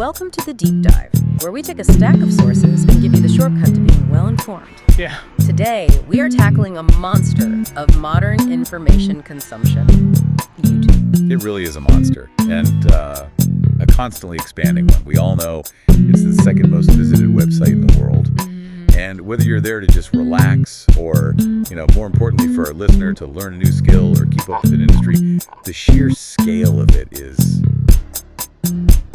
Welcome to the Deep Dive, where we take a stack of sources and give you the shortcut to being well-informed. Yeah. Today, we are tackling a monster of modern information consumption, YouTube. It really is a monster, and a constantly expanding one. We all know it's the second most visited website in the world. And whether you're there to just relax or, more importantly for our listener to learn a new skill or keep up with an industry, the sheer scale of it is,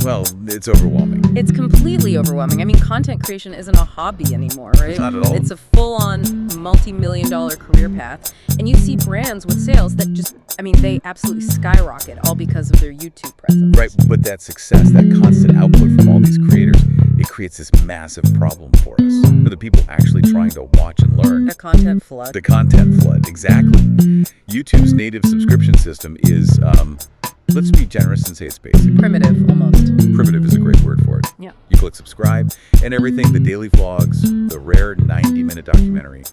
well, it's overwhelming. It's completely overwhelming. I mean, content creation isn't a hobby anymore, right? Not at all. It's a full-on multi-million-dollar career path. And you see brands with sales that just, they absolutely skyrocket, all because of their YouTube presence. Right, but that success, that constant output from all these creators, it creates this massive problem for us, for the people actually trying to watch and learn. The content flood. The content flood, exactly. YouTube's native subscription system is, let's be generous and say it's basic. Primitive, almost. Primitive is a great word for it. Yeah. You click subscribe, and everything, the daily vlogs, the rare 90-minute documentary,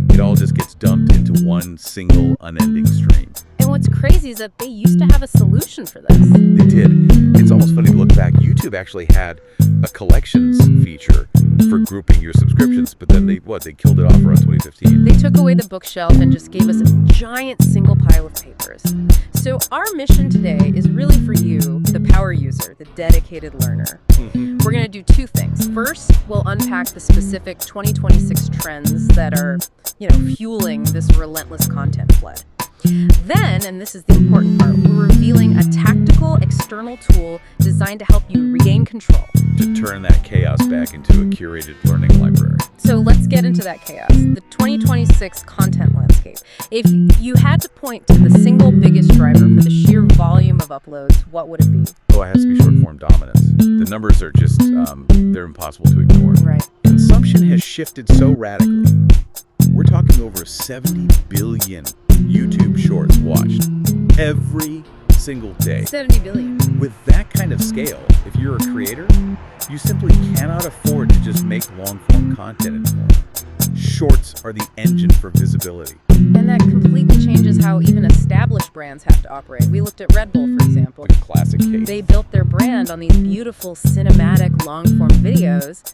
it all just gets dumped into one single unending stream. And what's crazy is that they used to have a solution for this. They did. It's almost funny to look back. YouTube actually had a collections feature for grouping your subscriptions, but then they killed it off around 2015. They took away the bookshelf and just gave us a giant single pile of papers. So our mission today is really for you, the power user, the dedicated learner. We're going to do two things. First, we'll unpack the specific 2026 trends that are, fueling this relentless content flood. Then, and this is the important part, we're revealing a tactical external tool designed to help you regain control. To turn that chaos back into a curated learning library. So let's get into that chaos. The 2026 content landscape. If you had to point to the single biggest driver for the sheer volume of uploads, what would it be? Oh, it has to be short-form dominance. The numbers are just, they're impossible to ignore. Right. Consumption has shifted so radically. We're talking over 70 billion YouTube shorts watched every single day. 70 billion. With that kind of scale, if you're a creator, you simply cannot afford to just make long-form content anymore. Shorts are the engine for visibility. And that completely changes how even established brands have to operate. We looked at Red Bull, for example. Like a classic case. They built their brand on these beautiful cinematic long-form videos.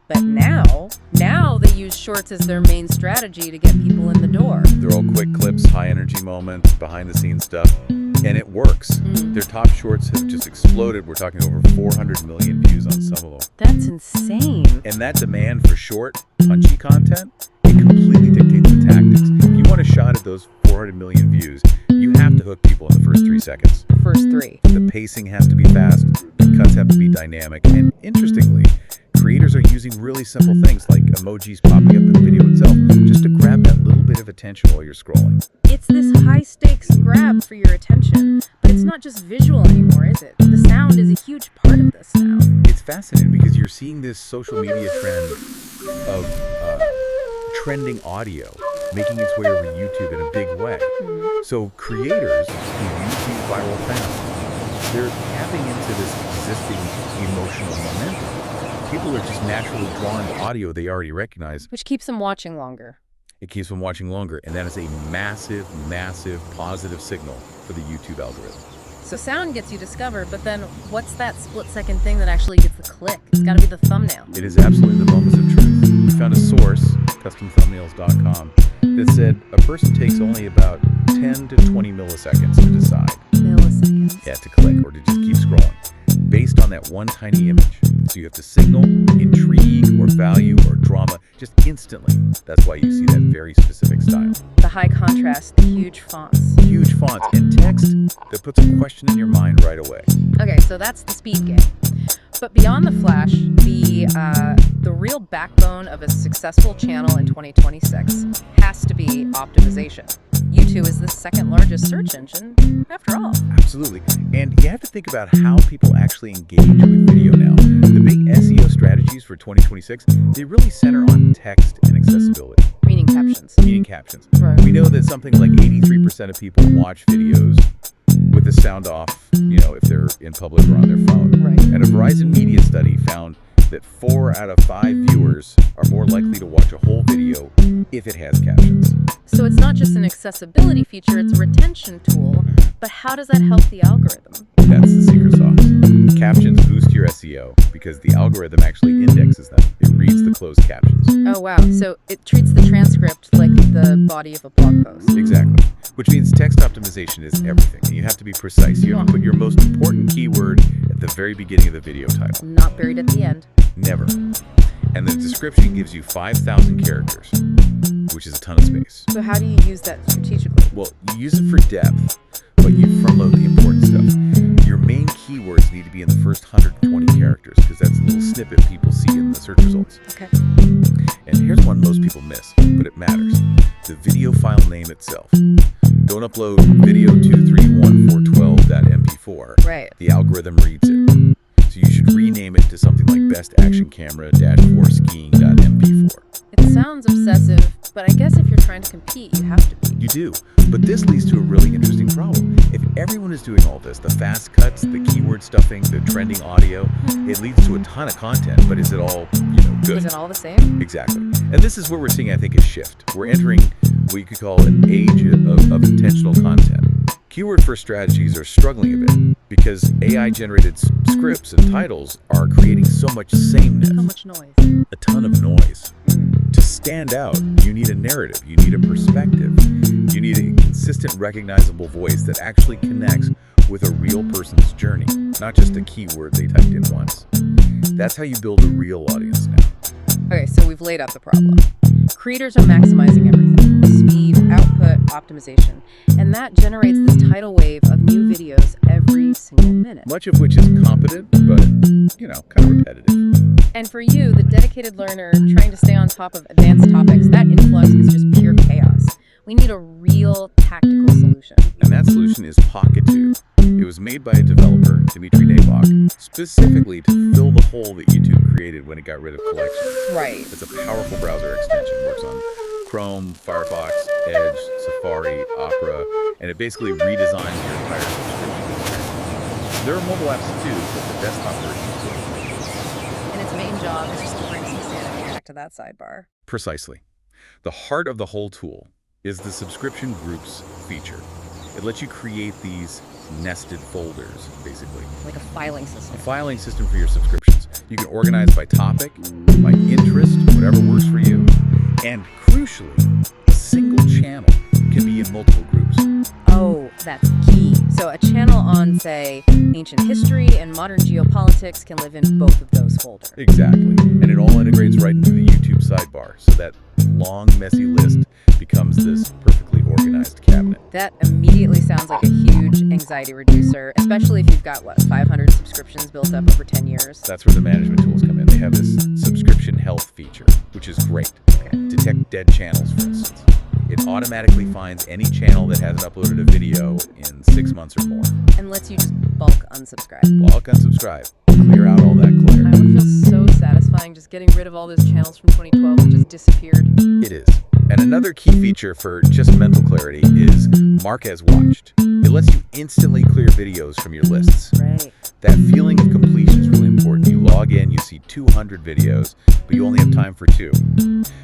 But now they use shorts as their main strategy to get people in the door. They're all quick clips, high energy moments, behind the scenes stuff, and it works. Their top shorts have just exploded. We're talking over 400 million views on some of them. That's insane. And that demand for short, punchy content, it completely dictates the tactics. If you want a shot at those 400 million views, you have to hook people in the first 3 seconds. First 3. The pacing has to be fast, the cuts have to be dynamic, and interestingly, creators are using really simple things like emojis popping up in the video itself just to grab that little bit of attention while you're scrolling. It's this high-stakes grab for your attention, but it's not just visual anymore, is it? The sound is a huge part of this now. It's fascinating because you're seeing this social media trend of trending audio making its way over YouTube in a big way. So creators who use these viral sounds, they're tapping into this existing emotional momentum. People are just naturally drawn to audio they already recognize. Which keeps them watching longer. It keeps them watching longer, and that is a massive, massive positive signal for the YouTube algorithm. So sound gets you discovered, but then what's that split-second thing that actually gets the click? It's got to be the thumbnail. It is absolutely the moments of truth. We found a source, customthumbnails.com, that said a person takes only about 10 to 20 milliseconds to decide. Milliseconds. Yeah, to click or to just keep scrolling, based on that one tiny image. So you have to signal intrigue or value or drama just instantly. That's why you see that very specific style. The high contrast, the huge fonts. Huge fonts and text that puts a question in your mind right away. Okay, so that's the speed game. But beyond the flash, the real backbone of a successful channel in 2026 has to be optimization. YouTube is the second largest search engine, after all. Absolutely. And you have to think about how people actually engage with video now. The big SEO strategies for 2026, they really center on text and accessibility. Meaning captions. Meaning captions. Right. We know that something like 83% of people watch videos with the sound off, if they're in public or on their phone. Right. And a Verizon media study found that 4 out of 5 viewers are more likely to watch a whole video if it has captions. So it's not just an accessibility feature, it's a retention tool. But how does that help the algorithm? That's the secret sauce. Captions boost your SEO because the algorithm actually indexes them. It reads the closed captions. Oh, wow. So it treats the transcript like the body of a blog post. Exactly. Which means text optimization is everything. And you have to be precise. You have to put your most important keyword at the very beginning of the video title. Not buried at the end. Never. And the description gives you 5,000 characters, which is a ton of space. So how do you use that strategically? Well, you use it for depth, but you front-load the important stuff. Your main keywords need to be in the first 120 characters because that's the little snippet people see in the search results. Okay. And here's one most people miss, but it matters. The video file name itself. Don't upload video231.412.mp4. Right. The algorithm reads it. So you should rename it to something like best action camera -4skiing.mp4. It sounds obsessive, but I guess if you're trying to compete, you have to be. You do. But this leads to a really interesting problem. If everyone is doing all this, the fast cuts, the keyword stuffing, the trending audio, it leads to a ton of content, but is it all, good? Is it all the same? Exactly. And this is where we're seeing, I think, a shift. We're entering what you could call an age of intentional content. Keyword-first strategies are struggling a bit because AI-generated scripts and titles are creating so much sameness. How much noise? A ton of noise. To stand out, you need a narrative, you need a perspective, you need a consistent, recognizable voice that actually connects with a real person's journey, not just a keyword they typed in once. That's how you build a real audience now. Okay, so we've laid out the problem. Creators are maximizing everything. Speed, output, optimization. And that generates this tidal wave of new videos every single minute. Much of which is competent, but, kind of repetitive. And for you, the dedicated learner trying to stay on top of advanced topics, that influx is just pure chaos. We need a real tactical solution. And that solution is PocketTube. It was made by a developer, Dmitry, specifically to fill the hole that YouTube created when it got rid of collections. Right. It's a powerful browser extension. It works on Chrome, Firefox, Edge, Safari, Opera, and it basically redesigns your entire subscription experience. There are mobile apps too, but the desktop version is good. And its main job is just to bring some sanity back to that sidebar. Precisely. The heart of the whole tool is the subscription groups feature. It lets you create these nested folders, basically. Like a filing system. A filing system for your subscriptions. You can organize by topic, by interest, whatever works for you. And crucially, a single channel can be in multiple groups. Oh, that's key. So a channel on, say, ancient history and modern geopolitics can live in both of those folders. Exactly. And it all integrates right into the YouTube sidebar, so that long, messy list becomes this perfectly organized cabinet. That immediately sounds like a huge anxiety reducer, especially if you've got, 500 subscriptions built up over 10 years? That's where the management tools come in. They have this subscription health feature, which is great. Detect dead channels, for instance. It automatically finds any channel that hasn't uploaded a video in 6 months or more. And lets you just bulk unsubscribe. Bulk unsubscribe. Clear out all that clutter. It would feel so satisfying just getting rid of all those channels from 2012 that just disappeared. It is. And another key feature for just mental clarity is Mark as Watched. It lets you instantly clear videos from your lists. Right. That feeling of completion is really important. You log in, you see 200 videos, but you only have time for 2.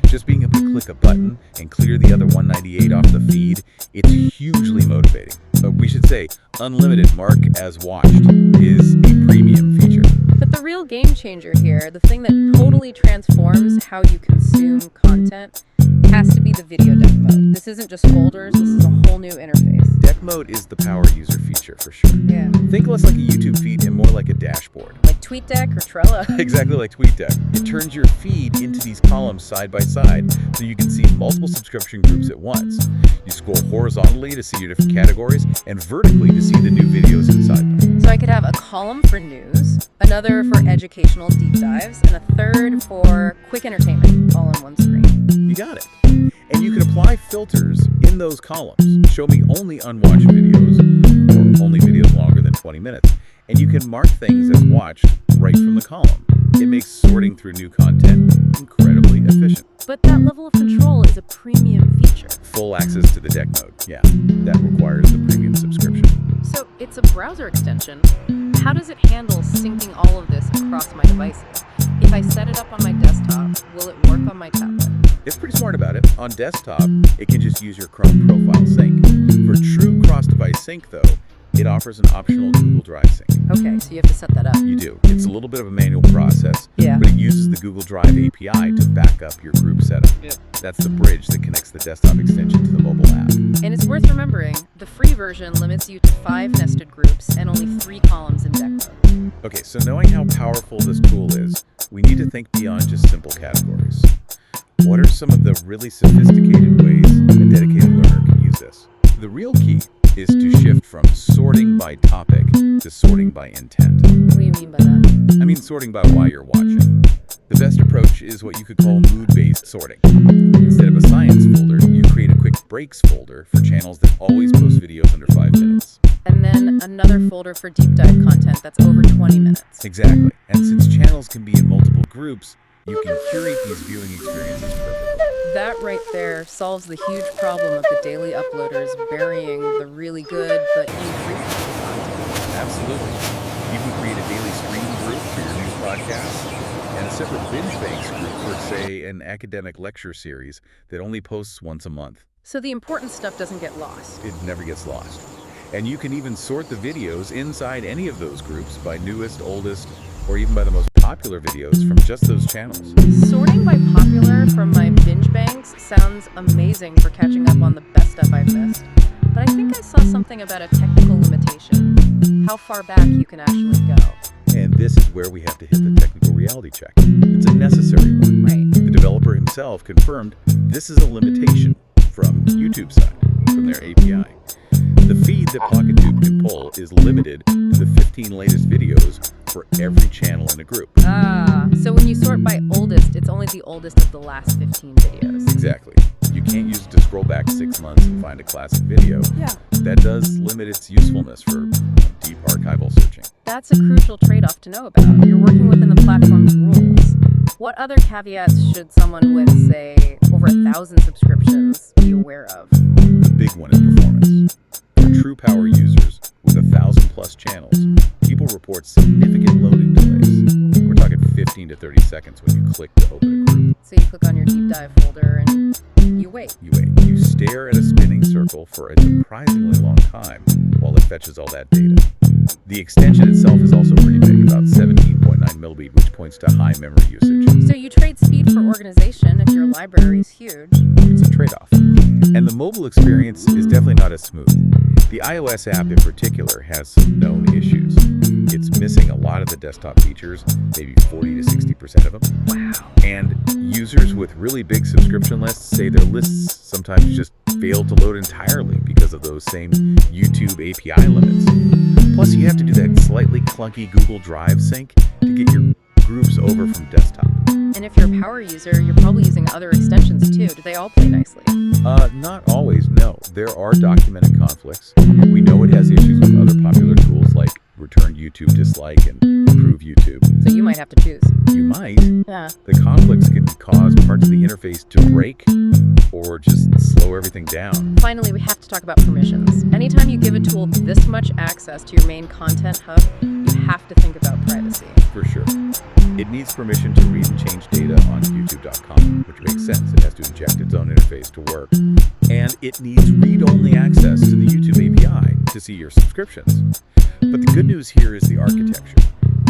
Just being able to click a button and clear the other 198 off the feed, it's hugely motivating. We should say unlimited Mark as Watched is a premium feature. But the real game changer here, the thing that totally transforms how you consume content, has to be the video deck mode. This isn't just folders, this is a whole new interface. Deck mode is the power user feature for sure. Yeah. Think less like a YouTube feed and more like a dashboard. Like TweetDeck or Trello. Exactly like TweetDeck. It turns your feed into these columns side by side so you can see multiple subscription groups at once. You scroll horizontally to see your different categories and vertically to see the new videos inside them. So I could have a column for news, another for educational deep dives, and a third for quick entertainment, all on one screen. You got it. And you can apply filters in those columns. Show me only unwatched videos or only videos longer than 20 minutes. And you can mark things as watched right from the column. It makes sorting through new content incredibly efficient. But that level of control is a premium feature. Full access to the deck mode. Yeah, that requires the premium subscription. So it's a browser extension. How does it handle syncing all of this across my devices? If I set it up on my desktop, will it work on my tablet? It's pretty smart about it. On desktop, it can just use your Chrome profile sync. For true cross-device sync, though, it offers an optional Google Drive sync. Okay, so you have to set that up. You do. It's a little bit of a manual process, Yeah. but it uses the Google Drive API to back up your group setup. Yeah. That's the bridge that connects the desktop extension to the mobile app. And it's worth remembering, the free version limits you to 5 nested groups and only 3 columns in deck mode. Okay, so knowing how powerful this tool is, we need to think beyond just simple categories. What are some of the really sophisticated ways a dedicated learner can use this? The real key is to shift from sorting by topic to sorting by intent. What do you mean by that? I mean sorting by why you're watching. The best approach is what you could call mood-based sorting. Instead of a science folder, you create a quick breaks folder for channels that always post videos under 5 minutes. And then another folder for deep dive content that's over 20 minutes. Exactly. And since channels can be in multiple groups, you can curate these viewing experiences perfectly. That right there solves the huge problem of the daily uploaders burying the really good but infrequent content. Absolutely. You can create a daily stream group for your news podcast and a separate binge banks group for, say, an academic lecture series that only posts once a month. So the important stuff doesn't get lost. It never gets lost. And you can even sort the videos inside any of those groups by newest, oldest, or even by the most popular videos from just those channels. Sorting by popular from my binge banks sounds amazing for catching up on the best stuff I've missed. But I think I saw something about a technical limitation. How far back you can actually go. And this is where we have to hit the technical reality check. It's a necessary one. Right. The developer himself confirmed this is a limitation from YouTube's side, from their API. The feed that PocketTube can pull is limited to the 15 latest videos for every channel in a group. Ah, so when you sort by oldest, it's only the oldest of the last 15 videos. Exactly. You can't use it to scroll back 6 months and find a classic video. Yeah. That does limit its usefulness for deep archival searching. That's a crucial trade-off to know about. You're working within the platform's rules. What other caveats should someone with, say, over 1,000 subscriptions be aware of? The big one is performance. For true power users with 1,000+ channels, people report significant loading delays. We're talking 15 to 30 seconds when you click to open a group. So you click on your deep dive folder and you wait. You wait. You stare at a spinning circle for a surprisingly long time while it fetches all that data. The extension itself is also pretty big, about 17.9 MB, which points to high memory usage. So you trade speed for organization if your library is huge. It's a trade-off. And the mobile experience is definitely not as smooth. The iOS app in particular has some known issues. It's missing a lot of the desktop features, maybe 40 to 60% of them. Wow. And users with really big subscription lists say their lists sometimes just fail to load entirely because of those same YouTube API limits. Plus, you have to do that slightly clunky Google Drive sync to get your groups over from desktop. And if you're a power user, you're probably using other extensions too. Do they all play nicely? Not always, no. There are documented conflicts. We know it has issues with other popular tools like return YouTube dislike and improve YouTube. So you might have to choose. You might. Yeah. The conflicts can cause parts of the interface to break or just slow everything down. Finally, we have to talk about permissions. Anytime you give a tool this much access to your main content hub, you have to think about privacy. For sure. It needs permission to read and change data on YouTube.com, which makes sense. It has to inject its own interface to work. And it needs read-only access to the YouTube API to see your subscriptions. But the good news here is the architecture.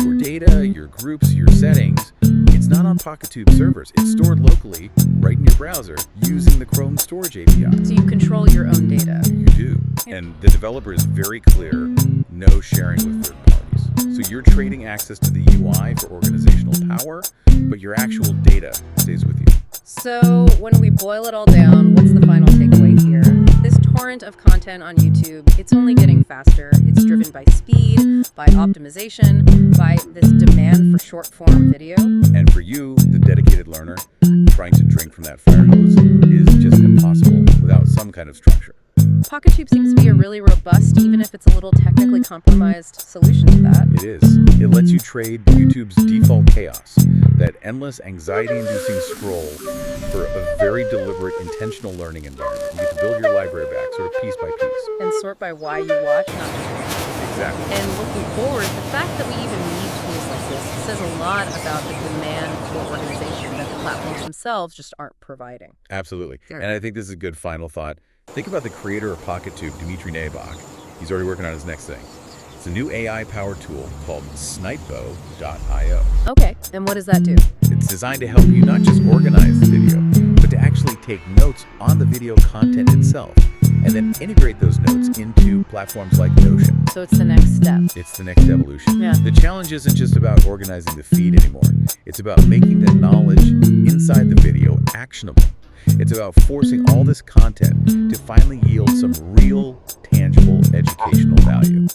Your data, your groups, your settings, it's not on PocketTube servers. It's stored locally, right in your browser, using the Chrome storage API. So you control your own data. You do. And the developer is very clear, no sharing with third parties. So you're trading access to the UI for organizational power, but your actual data stays with you. So when we boil it all down, what's the final takeaway here? This torrent of content on YouTube, it's only getting faster. It's driven by speed, by optimization, by this demand for short-form video. And for you, the dedicated learner, trying to drink from that fire hose is just impossible without some kind of structure. PocketTube seems to be a really robust, even if it's a little technically compromised, solution to that. It is. It lets you trade YouTube's default chaos, that endless anxiety-inducing scroll, for a very deliberate, intentional learning environment. You get to build your library back, sort of piece by piece. And sort by why you watch, not just Exactly. And looking forward, the fact that we even need tools like this says a lot about the demand for organization that the platforms themselves just aren't providing. Absolutely. Sure. And I think this is a good final thought. Think about the creator of PocketTube, Dmitry Nabok. He's already working on his next thing. It's a new AI-powered tool called Snipebo.io. Okay, and what does that do? It's designed to help you not just organize the video, but to actually take notes on the video content itself, and then integrate those notes into platforms like Notion. So it's the next step. It's the next evolution. Yeah. The challenge isn't just about organizing the feed anymore. It's about making the knowledge inside the video actionable. It's about forcing all this content to finally yield some real, tangible educational value.